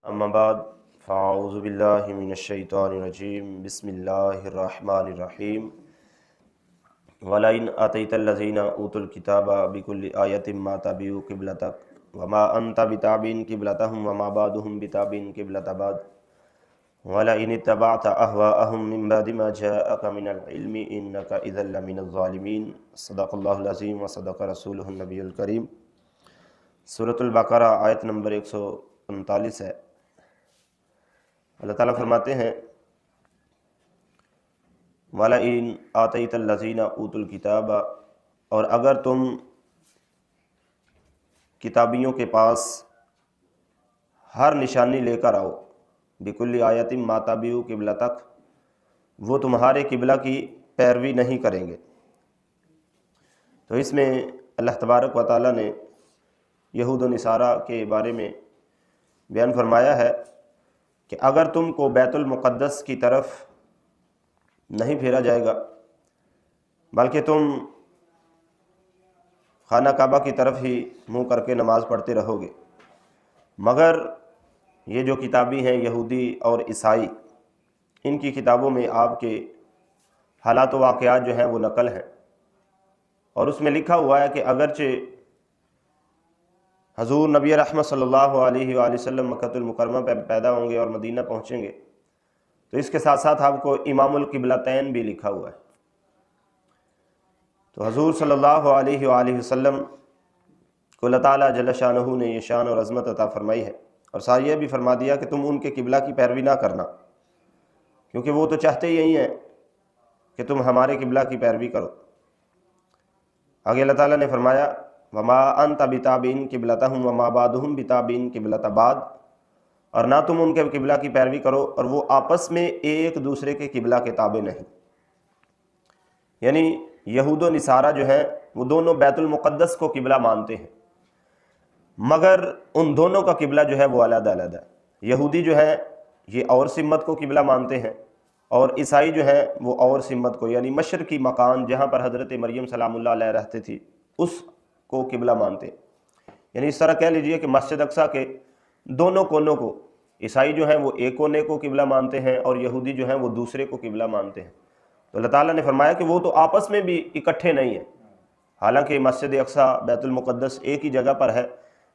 اما بعد فاعوذ باللہ من الشیطان الرجیم بسم اللہ الرحمن الرحیم وَلَئِنْ آتَيْتَ الَّذِينَ أُوتُوا الْكِتَابَ بِكُلِّ آیَةٍ مَا تَبِعُوا قِبْلَتَكَ وَمَا أَنْتَ بِتَابِعٍ قِبْلَتَهُمْ وَمَا بَعْضُهُمْ بِتَابِعٍ قِبْلَةَ بَعْضٍ وَلَئِنِ اتَّبَعْتَ أَهْوَاءَهُمْ مِنْ بَعْدِ مَا جَاءَكَ مِنَ الْعِلْمِ إِنَّكَ إِذًا لَمِنَ الظَّالِمِينَ صدق اللہ العظیم وصدق رسولہ النبی الکریم۔ سورۃ البقرہ آیت نمبر 145 ہے۔ اللہ تعالیٰ فرماتے ہیں وَلَئِنْ آتَيْتَ الَّذِينَ أُوتُوا الْكِتَابَ، اور اگر تم کتابیوں کے پاس ہر نشانی لے کر آؤ، بِكُلِّ آیَةٍ مَا تَبِعُوا قِبْلَتَكَ، وہ تمہارے قبلہ کی پیروی نہیں کریں گے۔ تو اس میں اللہ تبارک و تعالیٰ نے یہود و نصارہ کے بارے میں بیان فرمایا ہے کہ اگر تم کو بیت المقدس کی طرف نہیں پھیرا جائے گا بلکہ تم خانہ کعبہ کی طرف ہی منہ کر کے نماز پڑھتے رہو گے، مگر یہ جو کتابی ہیں یہودی اور عیسائی، ان کی کتابوں میں آپ کے حالات و واقعات جو ہیں وہ نقل ہیں، اور اس میں لکھا ہوا ہے کہ اگرچہ حضور نبی رحمت صلی اللہ علیہ وآلہ وسلم مکہ المکرمہ پہ پیدا ہوں گے اور مدینہ پہنچیں گے، تو اس کے ساتھ ساتھ آپ کو امام القبلتین بھی لکھا ہوا ہے۔ تو حضور صلی اللہ علیہ وآلہ وسلم کو اللہ تعالیٰ جل شانہ نے یہ شان اور عظمت عطا فرمائی ہے، اور ساتھ یہ بھی فرما دیا کہ تم ان کے قبلہ کی پیروی نہ کرنا، کیونکہ وہ تو چاہتے یہی ہیں کہ تم ہمارے قبلہ کی پیروی کرو۔ آگے اللہ تعالیٰ نے فرمایا وَمَا أَنْتَ بِتَابِعٍ قِبْلَتَهُمْ وَمَا بَعْضُهُمْ بِتَابِعٍ قِبْلَةَ بَعْضٍ، اور نہ تم ان کے قبلہ کی پیروی کرو اور وہ آپس میں ایک دوسرے کے قبلہ کے تابع نہیں۔ یعنی یہود و نصارہ جو ہیں وہ دونوں بیت المقدس کو قبلہ مانتے ہیں، مگر ان دونوں کا قبلہ جو ہے وہ علیحدہ علیحدہ ہے۔ یہودی جو ہے یہ اور سمت کو قبلہ مانتے ہیں، اور عیسائی جو ہے وہ اور سمت کو، یعنی مشرقی مکان جہاں پر حضرت مریم سلام اللہ علیہ رہتے تھی اس کو قبلہ مانتے ہیں۔ یعنی اس طرح کہہ لیجئے کہ مسجد اقصیٰ کے دونوں کونوں کو عیسائی جو ہیں وہ ایک کونے کو قبلہ مانتے ہیں اور یہودی جو ہیں وہ دوسرے کو قبلہ مانتے ہیں۔ تو اللہ تعالیٰ نے فرمایا کہ وہ تو آپس میں بھی اکٹھے نہیں ہیں، حالانکہ مسجد اقصیٰ بیت المقدس ایک ہی جگہ پر ہے،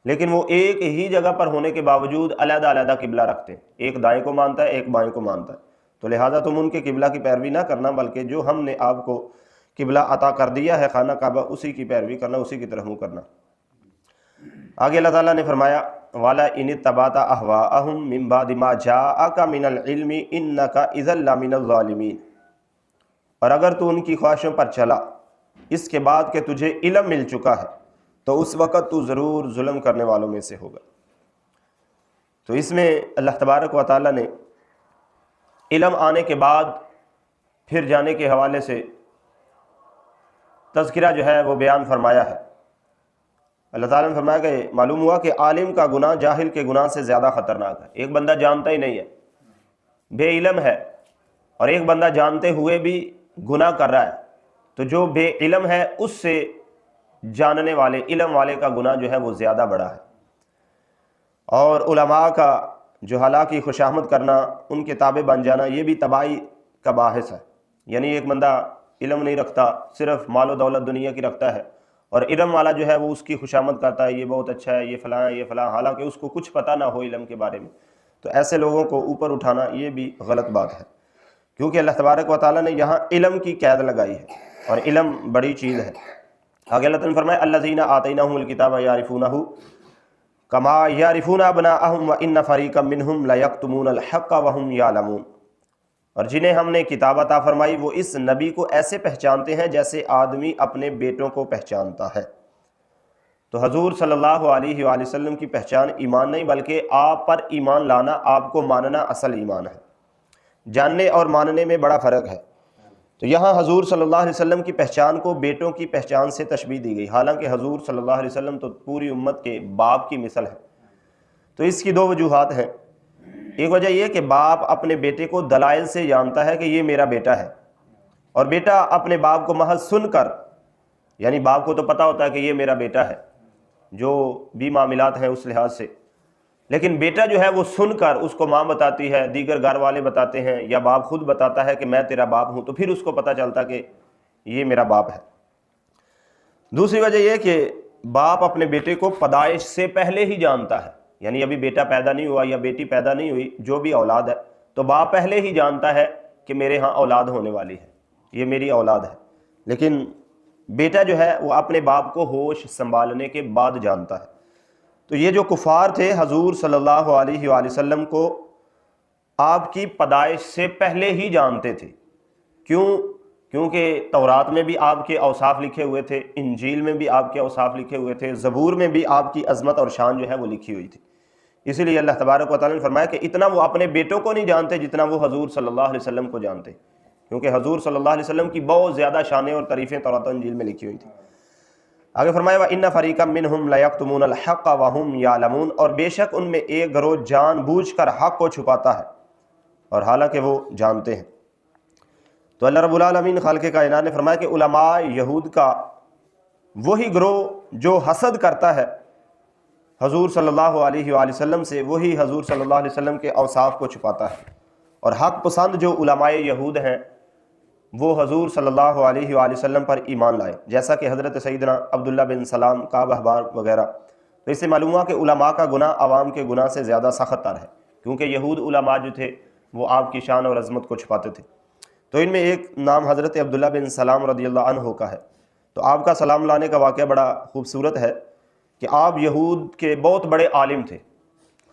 لیکن وہ ایک ہی جگہ پر ہونے کے باوجود علیحدہ علیحدہ قبلہ رکھتے ہیں، ایک دائیں کو مانتا ہے ایک بائیں کو مانتا ہے۔ تو لہٰذا تم ان کے قبلہ کی پیروی نہ کرنا، بلکہ جو ہم نے آپ کو قبلہ عطا کر دیا ہے خانہ کعبہ، اسی کی پیروی کرنا، اسی کی طرف منہ کرنا۔ آگے اللہ تعالیٰ نے فرمایا وَلَئِنِ اتَّبَعْتَ أَهْوَاءَهُمْ مِنْ بَعْدِ مَا جَاءَكَ مِنَ الْعِلْمِ إِنَّكَ إِذًا لَمِنَ الظَّالِمِينَ، اور اگر تو ان کی خواہشوں پر چلا اس کے بعد کہ تجھے علم مل چکا ہے تو اس وقت تو ضرور ظلم کرنے والوں میں سے ہوگا۔ تو اس میں اللہ تبارک و تعالیٰ نے علم آنے کے بعد پھر جانے کے حوالے سے تذکرہ جو ہے وہ بیان فرمایا ہے۔ اللہ تعالیٰ نے فرمایا کہ معلوم ہوا کہ عالم کا گناہ جاہل کے گناہ سے زیادہ خطرناک ہے۔ ایک بندہ جانتا ہی نہیں ہے، بے علم ہے، اور ایک بندہ جانتے ہوئے بھی گناہ کر رہا ہے، تو جو بے علم ہے اس سے جاننے والے علم والے کا گناہ جو ہے وہ زیادہ بڑا ہے۔ اور علماء کا جو ہلاکی خوشامد کرنا، ان کے تابع بن جانا، یہ بھی تباہی کا باعث ہے۔ یعنی ایک بندہ علم نہیں رکھتا، صرف مال و دولت دنیا کی رکھتا ہے، اور علم والا جو ہے وہ اس کی خوشامد کرتا ہے، یہ بہت اچھا ہے، یہ فلاں ہے، یہ فلاں، حالانکہ اس کو کچھ پتہ نہ ہو علم کے بارے میں۔ تو ایسے لوگوں کو اوپر اٹھانا یہ بھی غلط بات ہے، کیونکہ اللہ تبارک و تعالیٰ نے یہاں علم کی قید لگائی ہے، اور علم بڑی چیز ہے۔ آگے اللہ تعالیٰ نے فرمایا الذین آتیناہم الکتاب یعرفونہ کما یعرفون ابناءہم وان فریقا منہم لیکتمون الحق وہم یعلمون، اور جنہیں ہم نے کتاب عطا فرمائی وہ اس نبی کو ایسے پہچانتے ہیں جیسے آدمی اپنے بیٹوں کو پہچانتا ہے۔ تو حضور صلی اللہ علیہ وآلہ وسلم کی پہچان ایمان نہیں، بلکہ آپ پر ایمان لانا، آپ کو ماننا اصل ایمان ہے۔ جاننے اور ماننے میں بڑا فرق ہے۔ تو یہاں حضور صلی اللہ علیہ وسلم کی پہچان کو بیٹوں کی پہچان سے تشبیہ دی گئی، حالانکہ حضور صلی اللہ علیہ وسلم تو پوری امت کے باپ کی مثل ہے۔ تو اس کی دو وجوہات ہیں۔ ایک وجہ یہ کہ باپ اپنے بیٹے کو دلائل سے جانتا ہے کہ یہ میرا بیٹا ہے، اور بیٹا اپنے باپ کو محض سن کر، یعنی باپ کو تو پتہ ہوتا ہے کہ یہ میرا بیٹا ہے، جو بھی معاملات ہیں اس لحاظ سے، لیکن بیٹا جو ہے وہ سن کر اس کو ماں بتاتی ہے، دیگر گھر والے بتاتے ہیں، یا باپ خود بتاتا ہے کہ میں تیرا باپ ہوں، تو پھر اس کو پتہ چلتا کہ یہ میرا باپ ہے۔ دوسری وجہ یہ کہ باپ اپنے بیٹے کو پیدائش سے پہلے ہی جانتا ہے، یعنی ابھی بیٹا پیدا نہیں ہوا یا بیٹی پیدا نہیں ہوئی، جو بھی اولاد ہے، تو باپ پہلے ہی جانتا ہے کہ میرے ہاں اولاد ہونے والی ہے، یہ میری اولاد ہے۔ لیکن بیٹا جو ہے وہ اپنے باپ کو ہوش سنبھالنے کے بعد جانتا ہے۔ تو یہ جو کفار تھے حضور صلی اللہ علیہ وآلہ وسلم کو آپ کی پیدائش سے پہلے ہی جانتے تھے۔ کیونکہ تورات میں بھی آپ کے اوصاف لکھے ہوئے تھے، انجیل میں بھی آپ کے اوصاف لکھے ہوئے تھے، زبور میں بھی آپ کی عظمت اور شان جو ہے وہ لکھی ہوئی تھی۔ اسی لیے اللہ تبارک و تعالیٰ نے فرمایا کہ اتنا وہ اپنے بیٹوں کو نہیں جانتے جتنا وہ حضور صلی اللہ علیہ وسلم کو جانتے، کیونکہ حضور صلی اللہ علیہ وسلم کی بہت زیادہ شانیں اور تعریفیں تورات و انجیل میں لکھی ہوئی تھیں۔ آگے فرمایا وَإِنَّ فَرِيقًا مِّنْهُمْ لَيَكْتُمُونَ الْحَقَّ وَهُمْ يَعْلَمُونَ، اور بے شک ان میں ایک گروہ جان بوجھ کر حق کو چھپاتا ہے اور حالانکہ وہ جانتے ہیں۔ تو اللہ رب العالمین خالق کائنات نے فرمایا کہ علماء یہود کا وہی گروہ جو حسد کرتا ہے حضور صلی اللہ علیہ وآلہ وسلم سے، وہی حضور صلی اللہ علیہ وسلم کے اوصاف کو چھپاتا ہے، اور حق پسند جو علماء یہود ہیں وہ حضور صلی اللہ علیہ وآلہ وسلم پر ایمان لائے، جیسا کہ حضرت سیدنا عبداللہ بن سلام، کعب احبار وغیرہ۔ تو اس سے معلوم ہوا کہ علماء کا گناہ عوام کے گناہ سے زیادہ سخت تر ہے، کیونکہ یہود علماء جو تھے وہ آپ کی شان اور عظمت کو چھپاتے تھے۔ تو ان میں ایک نام حضرت عبداللہ بن سلام رضی اللہ عنہ کا ہے۔ تو آپ کا سلام لانے کا واقعہ بڑا خوبصورت ہے کہ آپ یہود کے بہت بڑے عالم تھے،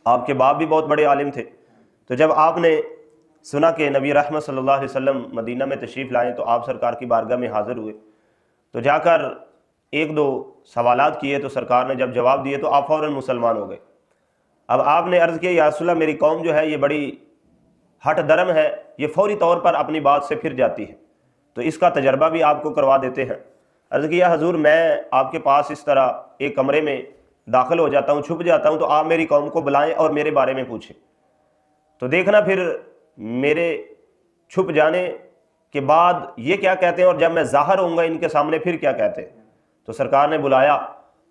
آپ کے باپ بھی بہت بڑے عالم تھے۔ تو جب آپ نے سنا کہ نبی رحمت صلی اللہ علیہ وسلم مدینہ میں تشریف لائیں تو آپ سرکار کی بارگاہ میں حاضر ہوئے، تو جا کر ایک دو سوالات کیے، تو سرکار نے جب جواب دیے تو آپ فوراً مسلمان ہو گئے۔ اب آپ نے عرض کیا یا رسول اللہ میری قوم جو ہے یہ بڑی ہٹ درم ہے، یہ فوری طور پر اپنی بات سے پھر جاتی ہے، تو اس کا تجربہ بھی آپ کو کروا دیتے ہیں۔ عرض کیا حضور میں آپ کے پاس اس طرح ایک کمرے میں داخل ہو جاتا ہوں، چھپ جاتا ہوں، تو آپ میری قوم کو بلائیں اور میرے بارے میں پوچھیں، تو دیکھنا پھر میرے چھپ جانے کے بعد یہ کیا کہتے ہیں اور جب میں ظاہر ہوں گا ان کے سامنے پھر کیا کہتے ہیں۔ تو سرکار نے بلایا،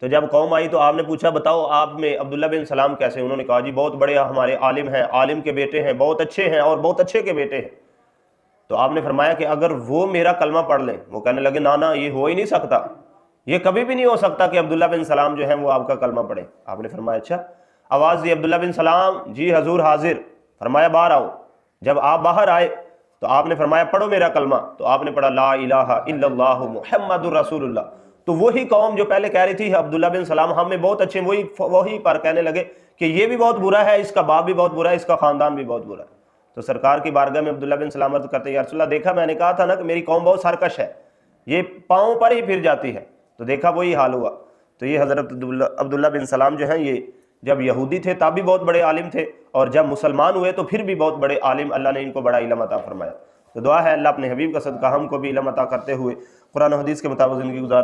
تو جب قوم آئی تو آپ نے پوچھا بتاؤ آپ میں عبداللہ بن سلام کیسے؟ انہوں نے کہا جی بہت بڑے ہمارے عالم ہیں، عالم کے بیٹے ہیں، بہت اچھے ہیں اور بہت اچھے کے بیٹے ہیں۔ تو آپ نے فرمایا کہ اگر وہ میرا کلمہ پڑھ لیں، وہ کہنے لگے نا یہ ہو ہی نہیں سکتا، یہ کبھی بھی نہیں ہو سکتا کہ عبداللہ بن سلام جو ہیں وہ آپ کا کلمہ پڑھیں۔ آپ نے فرمایا اچھا، آواز دی عبداللہ بن سلام، جی حضور حاضر۔ فرمایا باہر آؤ۔ جب آپ باہر آئے تو آپ نے فرمایا پڑھو میرا کلمہ، تو آپ نے پڑھا لا الہ الا اللہ محمد الرسول اللہ۔ تو وہی قوم جو پہلے کہہ رہی تھی عبداللہ بن سلام ہم میں بہت اچھے، وہی پر کہنے لگے کہ یہ بھی بہت برا ہے، اس کا باپ بھی بہت برا ہے، اس کا خاندان بھی بہت برا ہے۔ تو سرکار کی بارگاہ میں عبداللہ بن سلام عرض کرتے یا رسول اللہ دیکھا میں نے کہا تھا نا کہ میری قوم بہت سرکش ہے، یہ پاؤں پر ہی پھر جاتی ہے، تو دیکھا وہی حال ہوا۔ تو یہ حضرت عبداللہ بن سلام جو ہیں یہ جب یہودی تھے تب بھی بہت بڑے عالم تھے، اور جب مسلمان ہوئے تو پھر بھی بہت بڑے عالم، اللہ نے ان کو بڑا علم عطا فرمایا۔ تو دعا ہے اللہ اپنے حبیب کا صدقہ ہم کو بھی علم عطا کرتے ہوئے قرآن و حدیث کے مطابق زندگی گزار